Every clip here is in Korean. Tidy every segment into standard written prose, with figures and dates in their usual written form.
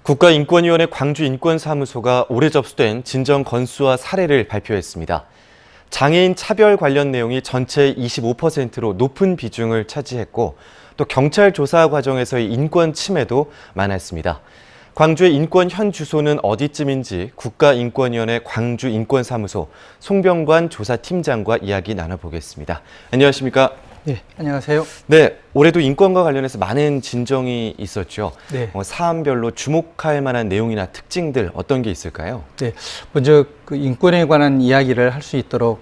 국가인권위원회 광주인권사무소가 올해 접수된 진정 건수와 사례를 발표했습니다. 장애인 차별 관련 내용이 전체의 25%로 높은 비중을 차지했고 또 경찰 조사 과정에서의 인권 침해도 많았습니다. 광주의 인권 현 주소는 어디쯤인지 국가인권위원회 광주인권사무소 송병관 조사팀장과 이야기 나눠보겠습니다. 안녕하십니까? 네, 안녕하세요. 네, 올해도 인권과 관련해서 많은 진정이 있었죠. 네. 사안별로 주목할 만한 내용이나 특징들 어떤 게 있을까요? 네, 먼저 그 인권에 관한 이야기를 할 수 있도록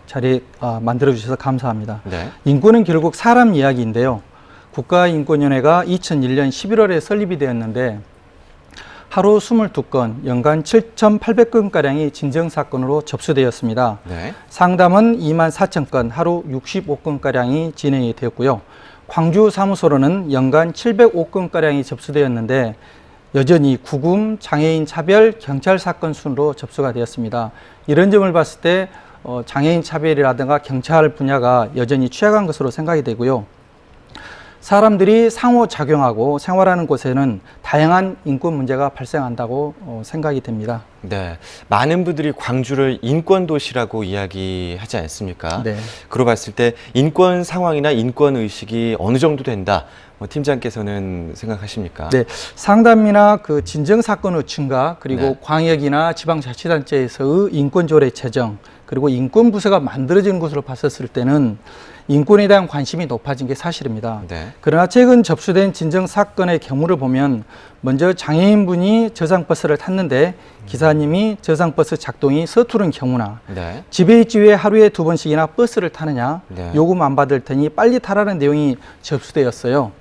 자리 만들어 주셔서 감사합니다. 네. 인권은 결국 사람 이야기인데요. 국가인권위원회가 2001년 11월에 설립이 되었는데 하루 22건, 연간 7,800건가량이 진정사건으로 접수되었습니다. 네. 상담은 24,000건, 하루 65건가량이 진행이 되었고요. 광주 사무소로는 연간 705건가량이 접수되었는데 여전히 구금, 장애인 차별, 경찰 사건 순으로 접수가 되었습니다. 이런 점을 봤을 때 장애인 차별이라든가 경찰 분야가 여전히 취약한 것으로 생각이 되고요. 사람들이 상호작용하고 생활하는 곳에는 다양한 인권 문제가 발생한다고 생각이 됩니다. 네, 많은 분들이 광주를 인권도시라고 이야기하지 않습니까? 네. 그러 봤을 때 인권 상황이나 인권 의식이 어느 정도 된다, 팀장께서는 생각하십니까? 네, 상담이나 그 진정 사건의 증가, 그리고 네. 광역이나 지방자치단체에서의 인권조례 제정, 그리고 인권부서가 만들어지는 것으로 봤었을 때는 인권에 대한 관심이 높아진 게 사실입니다. 네. 그러나 최근 접수된 진정 사건의 경우를 보면 먼저 장애인분이 저상버스를 탔는데 기사님이 저상버스 작동이 서투른 경우나 네. 집에 있지 왜 하루에 2번씩이나 버스를 타느냐, 네. 요금 안 받을 테니 빨리 타라는 내용이 접수되었어요.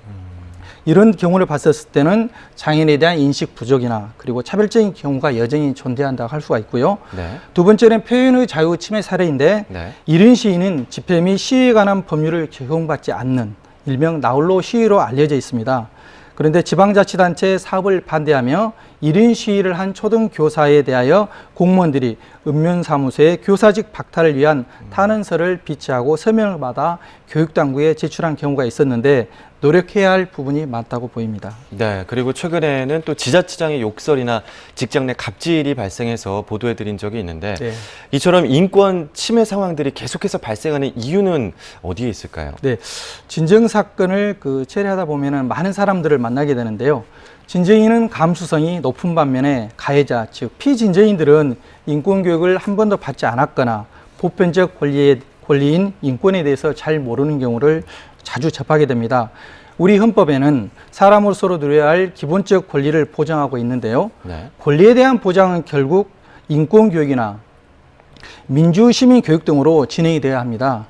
이런 경우를 봤었을 때는 장애인에 대한 인식 부족이나 그리고 차별적인 경우가 여전히 존재한다고 할 수가 있고요. 네. 두 번째는 표현의 자유 침해 사례인데 네. 이른 시위는 집회 및 시위에 관한 법률을 적용받지 않는 일명 나홀로 시위로 알려져 있습니다. 그런데 지방자치단체의 사업을 반대하며 이른 시위를 한 초등교사에 대하여 공무원들이 읍면사무소에 교사직 박탈을 위한 탄원서를 비치하고 서명을 받아 교육당국에 제출한 경우가 있었는데 노력해야 할 부분이 많다고 보입니다. 네, 그리고 최근에는 또 지자체장의 욕설이나 직장 내 갑질이 발생해서 보도해드린 적이 있는데 네. 이처럼 인권 침해 상황들이 계속해서 발생하는 이유는 어디에 있을까요? 네, 진정 사건을 처리하다 보면은 많은 사람들을 만나게 되는데요. 진정인은 감수성이 높은 반면에 가해자, 즉 피진정인들은 인권 교육을 한 번도 받지 않았거나 보편적 권리인 인권에 대해서 잘 모르는 경우를 자주 접하게 됩니다. 우리 헌법에는 사람으로서 누려야 할 기본적 권리를 보장하고 있는데요. 네. 권리에 대한 보장은 결국 인권 교육이나 민주 시민 교육 등으로 진행이 되어야 합니다.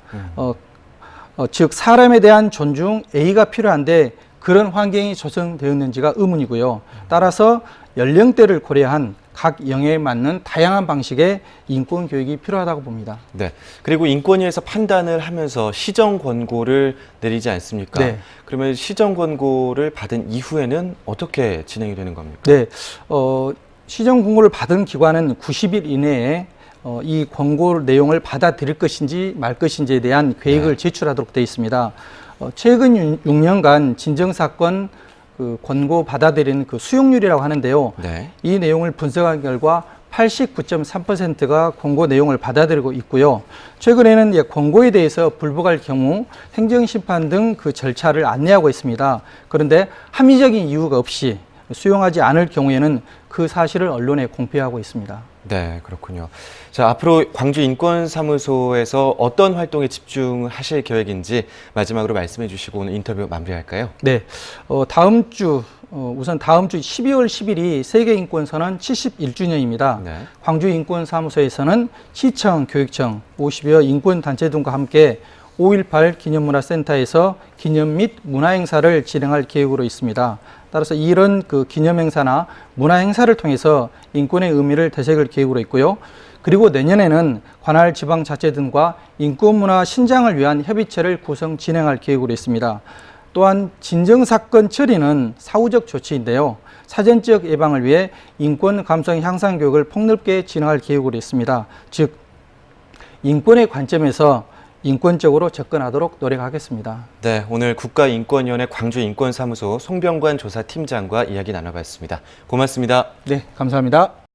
즉 사람에 대한 존중, 예의가 필요한데 그런 환경이 조성되었는지가 의문이고요. 따라서 연령대를 고려한 각 영역에 맞는 다양한 방식의 인권 교육이 필요하다고 봅니다. 네. 그리고 인권위에서 판단을 하면서 시정 권고를 내리지 않습니까? 네. 그러면 시정 권고를 받은 이후에는 어떻게 진행이 되는 겁니까? 네. 시정 권고를 받은 기관은 90일 이내에 이 권고 내용을 받아들일 것인지 말 것인지에 대한 계획을 네. 제출하도록 되어 있습니다. 최근 6년간 진정사건 권고 받아들인 수용률이라고 하는데요. 네. 이 내용을 분석한 결과 89.3%가 권고 내용을 받아들이고 있고요. 최근에는 권고에 대해서 불복할 경우 행정심판 등 절차를 안내하고 있습니다. 그런데 합리적인 이유가 없이 수용하지 않을 경우에는 그 사실을 언론에 공표하고 있습니다. 네, 그렇군요. 자, 앞으로 광주인권사무소에서 어떤 활동에 집중하실 계획인지 마지막으로 말씀해 주시고 오늘 인터뷰 마무리할까요? 네, 우선 다음 주 12월 10일이 세계인권선언 71주년입니다. 네. 광주인권사무소에서는 시청, 교육청, 50여 인권단체 등과 함께 5.18 기념문화센터에서 기념 및 문화행사를 진행할 계획으로 있습니다. 따라서 이런 기념행사나 문화행사를 통해서 인권의 의미를 되새길 계획으로 있고요. 그리고 내년에는 관할 지방자치 등과 인권문화 신장을 위한 협의체를 구성 진행할 계획으로 있습니다. 또한 진정사건 처리는 사후적 조치인데요. 사전적 예방을 위해 인권 감성 향상 교육을 폭넓게 진행할 계획으로 있습니다. 즉 인권의 관점에서 인권적으로 접근하도록 노력하겠습니다. 네, 오늘 국가인권위원회 광주인권사무소 송병관 조사팀장과 이야기 나눠봤습니다. 고맙습니다. 네, 감사합니다.